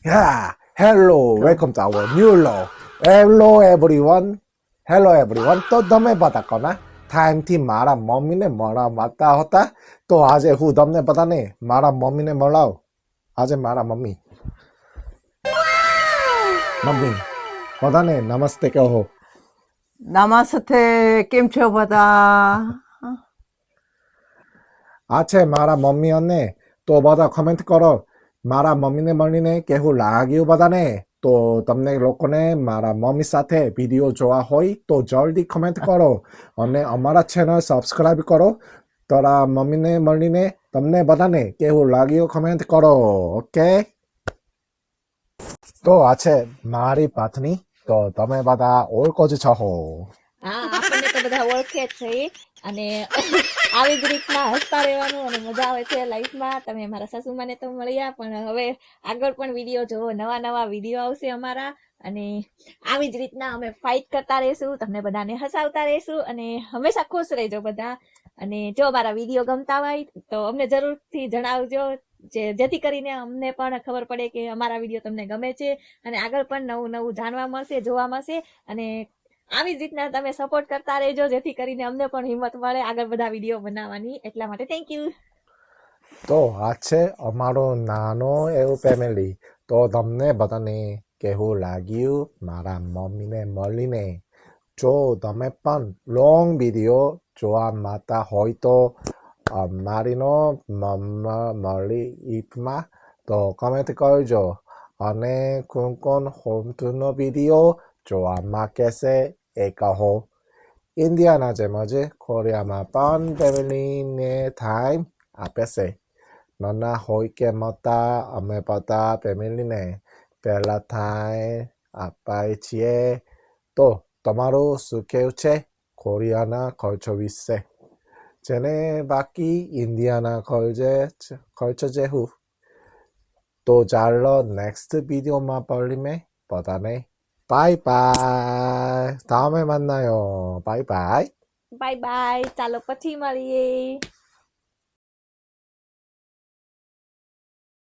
Yeah, hello, welcome to our new law. Hello everyone. Hello everyone. તો તમે બધા કોના ટાઈમથી મારા મમ્મીને મળવા માંગતા હતા તો આજે હું તમને બધાને મારા મમ્મીને મળાવ આજે મારા મમ્મી બધાને નમસ્તે કહો નમસ્તે કેમ છો બધા આ છે મારા મમ્મી અને તો બધા કમેન્ટ કરો મારા મમ્મીને મળીને કેવું લાગ્યું બધાને તો તમને લોકોને મારા મમ્મી સાથે વિડીયો જોવા હોય તો જલ્દી કમેન્ટ કરો અને અમારા ચેનલ સબસ્ક્રાઇબ કરો તારા મમ્મીને મળીને તમને બધાને કેવું લાગ્યું કમેન્ટ કરો ઓકે તો આ છે મારી પત્ની તો તમે બધા ઓળખો જ છો હા આપણને તો બધા ઓળખે જ છે અને આવી જ રીતના હસતા રહેવાનું અને મજા આવે છે લાઈફમાં તમે અમારા સાસુમાને તો મળ્યા પણ હવે આગળ પણ વિડીયો જોવો નવા વિડીયો આવશે અમારા અને આવી જ રીતના અમે ફાઇટ કરતા રહીશું તમને બધાને હસાવતા રહીશું અને હંમેશા ખુશ રહેજો બધા અને જો અમારા વિડીયો ગમતા હોય તો અમને જરૂરથી જણાવજો જેથી કરીને અમને પણ ખબર પડે કે અમારા વિડીયો તમને ગમે છે અને આગળ પણ નવું જાણવા મળશે જોવા મળશે અને આવી જ રીતના તમે સપોર્ટ કરતા રહેજો જેથી કરીને અમને પણ હિંમત મળે આગળ બધા વિડીયો બનાવવાની એટલા માટે થેન્ક યુ તો આ છે અમારો નાનો એવું ફેમિલી તો તમને બધાને કેવું લાગ્યું મારા મમ્મીને મળીને જો તમે પણ લોંગ વિડીયો જોવા માંગતા હોય તો મારીનો મમ્મા મળી ઈદમાં તો કમેન્ટ કરજો અને કોણ હોમ ટૂરનો વિડીયો જોવા માંગે છે એ કહો ઇન્ડિયાના જેમ જ કોરિયામાં પણ ફેમિલીને ટાઈમ આપે છે નાના હોય કે મોટા અમે બધા ફેમિલીને પહેલા ટાઈમ આપીએ છીએ તો તમારું શું કહેવું છે કોરિયાના કલ્ચર વિશે જેને બાકી ઇન્ડિયાના કલ્ચર જેવું તો ચાલો નેક્સ્ટ વિડીયોમાં મળીને બધાને બાય બાય તમે મનાયો બાય બાય બાય બાય ચાલો પછી મળીએ